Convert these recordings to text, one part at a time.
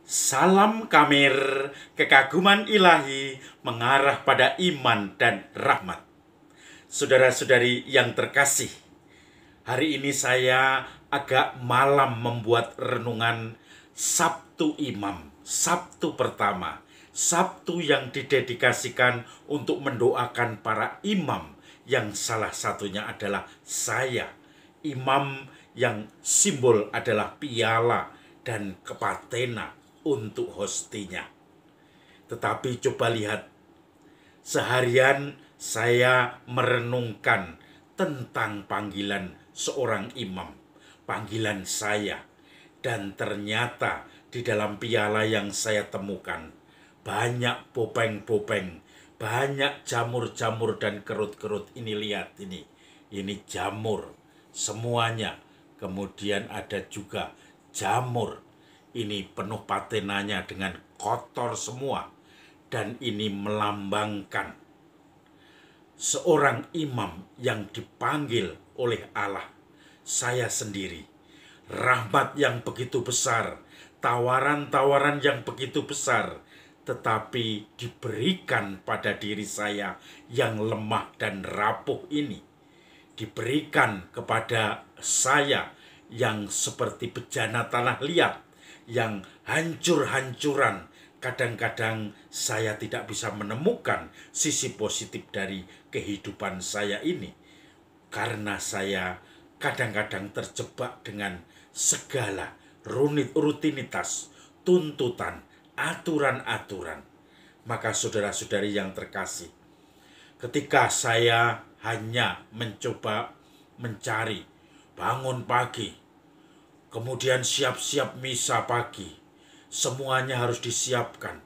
Salam Kamir, kekaguman ilahi mengarah pada iman dan rahmat. Saudara-saudari yang terkasih, hari ini saya agak malam membuat renungan Sabtu Imam, Sabtu pertama, Sabtu yang didedikasikan untuk mendoakan para imam yang salah satunya adalah saya, imam yang simbol adalah piala dan kepatena untuk hostinya. Tetapi coba lihat, seharian saya merenungkan tentang panggilan seorang imam, panggilan saya. Dan ternyata di dalam piala yang saya temukan, banyak bopeng-bopeng, banyak jamur-jamur dan kerut-kerut. Ini lihat ini jamur semuanya. Kemudian ada juga jamur. Ini penuh patenanya dengan kotor semua. Dan ini melambangkan seorang imam yang dipanggil oleh Allah. Saya sendiri. Rahmat yang begitu besar, tawaran-tawaran yang begitu besar, tetapi diberikan pada diri saya yang lemah dan rapuh ini. Diberikan kepada saya yang seperti bejana tanah liat, yang hancur-hancuran. Kadang-kadang saya tidak bisa menemukan sisi positif dari kehidupan saya ini. Karena saya kadang-kadang terjebak dengan segala rutinitas, tuntutan, aturan-aturan. Maka saudara-saudari yang terkasih, ketika saya hanya mencoba mencari bangun pagi, kemudian siap-siap misa pagi, semuanya harus disiapkan,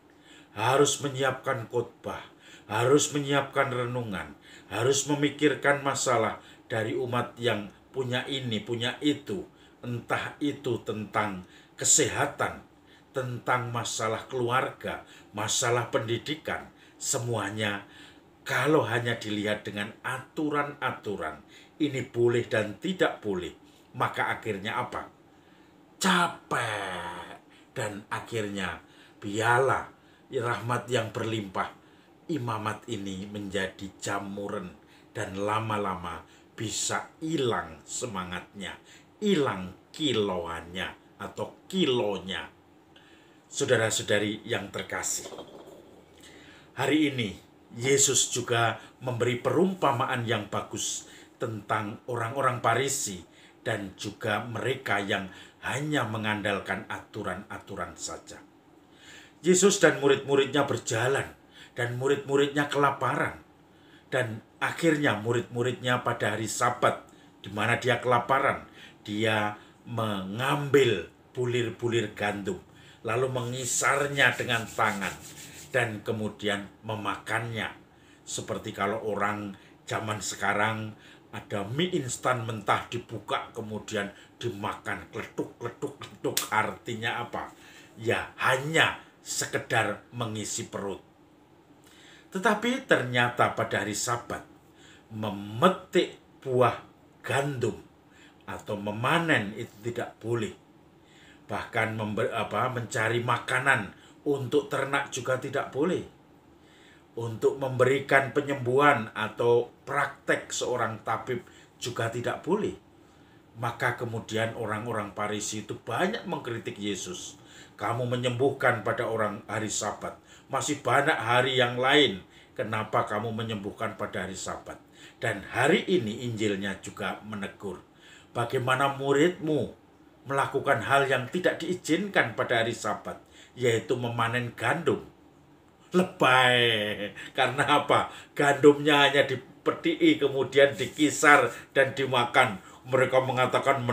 harus menyiapkan khotbah, harus menyiapkan renungan, harus memikirkan masalah dari umat yang punya ini, punya itu, entah itu tentang kesehatan, tentang masalah keluarga, masalah pendidikan, semuanya kalau hanya dilihat dengan aturan-aturan, ini boleh dan tidak boleh, maka akhirnya apa? Capek. Dan akhirnya biarlah rahmat yang berlimpah, imamat ini menjadi jamuran dan lama-lama bisa hilang semangatnya, hilang kiloannya atau kilonya. Saudara-saudari yang terkasih, hari ini Yesus juga memberi perumpamaan yang bagus tentang orang-orang Farisi dan juga mereka yang hanya mengandalkan aturan-aturan saja. Yesus dan murid-muridnya berjalan dan murid-muridnya kelaparan. Dan akhirnya murid-muridnya pada hari Sabat, di mana dia kelaparan, dia mengambil bulir-bulir gandum, lalu mengisarnya dengan tangan, dan kemudian memakannya. Seperti kalau orang zaman sekarang ada mie instan mentah dibuka kemudian dimakan kletuk-kletuk-kletuk. Artinya apa? Ya hanya sekedar mengisi perut. Tetapi ternyata pada hari Sabat memetik buah gandum atau memanen itu tidak boleh. Bahkan mencari makanan untuk ternak juga tidak boleh. Untuk memberikan penyembuhan atau praktek seorang tabib juga tidak boleh. Maka kemudian orang-orang Farisi itu banyak mengkritik Yesus. Kamu menyembuhkan pada orang hari Sabat. Masih banyak hari yang lain. Kenapa kamu menyembuhkan pada hari Sabat? Dan hari ini Injilnya juga menegur. Bagaimana muridmu melakukan hal yang tidak diizinkan pada hari Sabat, yaitu memanen gandum. Lebay. Karena apa? Gandumnya hanya dipetik, kemudian dikisar dan dimakan. Mereka mengatakan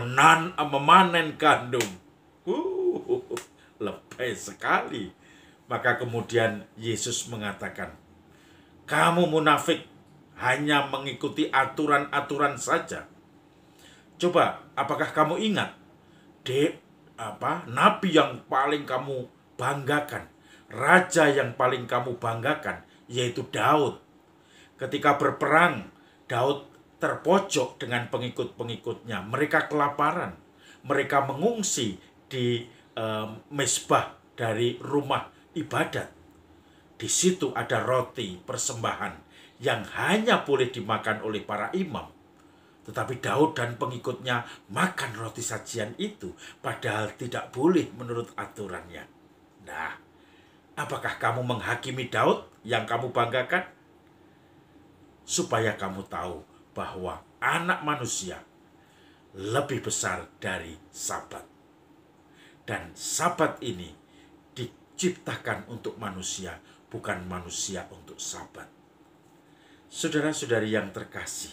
memanen gandum. Lebay sekali. Maka kemudian Yesus mengatakan, kamu munafik, hanya mengikuti aturan-aturan saja. Coba, apakah kamu ingat nabi yang paling kamu banggakan, raja yang paling kamu banggakan, yaitu Daud. Ketika berperang, Daud terpojok dengan pengikut-pengikutnya. Mereka kelaparan. Mereka mengungsi di mezbah dari rumah ibadat. Di situ ada roti persembahan yang hanya boleh dimakan oleh para imam. Tetapi Daud dan pengikutnya makan roti sajian itu, padahal tidak boleh menurut aturannya. Nah, apakah kamu menghakimi Daud yang kamu banggakan? Supaya kamu tahu bahwa anak manusia lebih besar dari Sabat. Dan Sabat ini diciptakan untuk manusia, bukan manusia untuk Sabat. Saudara-saudari yang terkasih,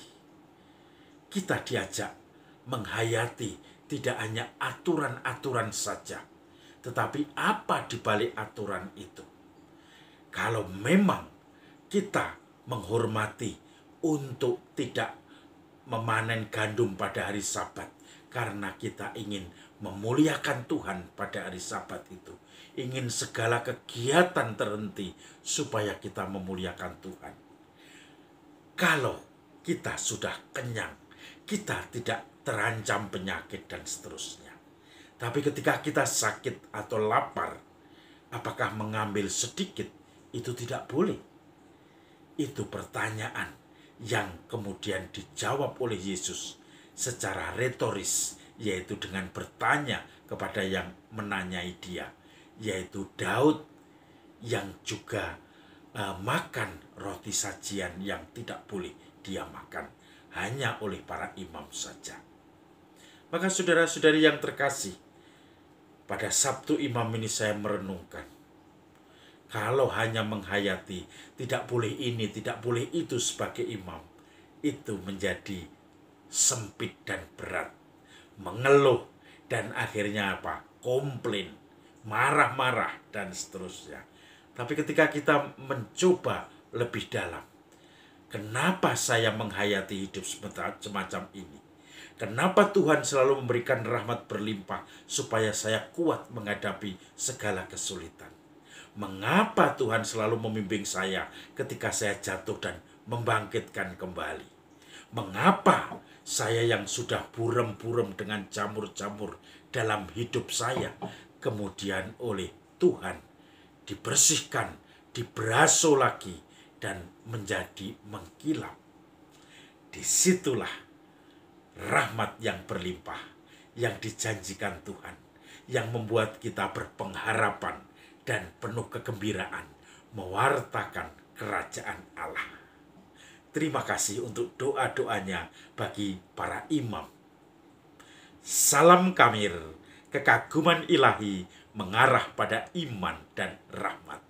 kita diajak menghayati tidak hanya aturan-aturan saja, tetapi apa di balik aturan itu. Kalau memang kita menghormati untuk tidak memanen gandum pada hari Sabat, karena kita ingin memuliakan Tuhan pada hari Sabat itu, ingin segala kegiatan terhenti supaya kita memuliakan Tuhan. Kalau kita sudah kenyang, kita tidak terancam penyakit dan seterusnya. Tapi ketika kita sakit atau lapar, apakah mengambil sedikit itu tidak boleh? Itu pertanyaan yang kemudian dijawab oleh Yesus secara retoris, yaitu dengan bertanya kepada yang menanyai dia, yaitu Daud yang juga makan roti sajian yang tidak boleh dia makan, hanya oleh para imam saja. Maka saudara-saudari yang terkasih, pada Sabtu Imam ini saya merenungkan, kalau hanya menghayati tidak boleh ini, tidak boleh itu sebagai imam, itu menjadi sempit dan berat, mengeluh, dan akhirnya apa? Komplain, marah-marah, dan seterusnya. Tapi ketika kita mencoba lebih dalam, kenapa saya menghayati hidup semacam ini? Kenapa Tuhan selalu memberikan rahmat berlimpah supaya saya kuat menghadapi segala kesulitan? Mengapa Tuhan selalu membimbing saya ketika saya jatuh dan membangkitkan kembali? Mengapa saya yang sudah buram-buram dengan jamur-jamur dalam hidup saya, kemudian oleh Tuhan dibersihkan, diberaso lagi, dan menjadi mengkilap? Disitulah rahmat yang berlimpah yang dijanjikan Tuhan, yang membuat kita berpengharapan dan penuh kegembiraan mewartakan kerajaan Allah. Terima kasih untuk doa-doanya bagi para imam. Salam Kamir, kekaguman ilahi mengarah pada iman dan rahmat.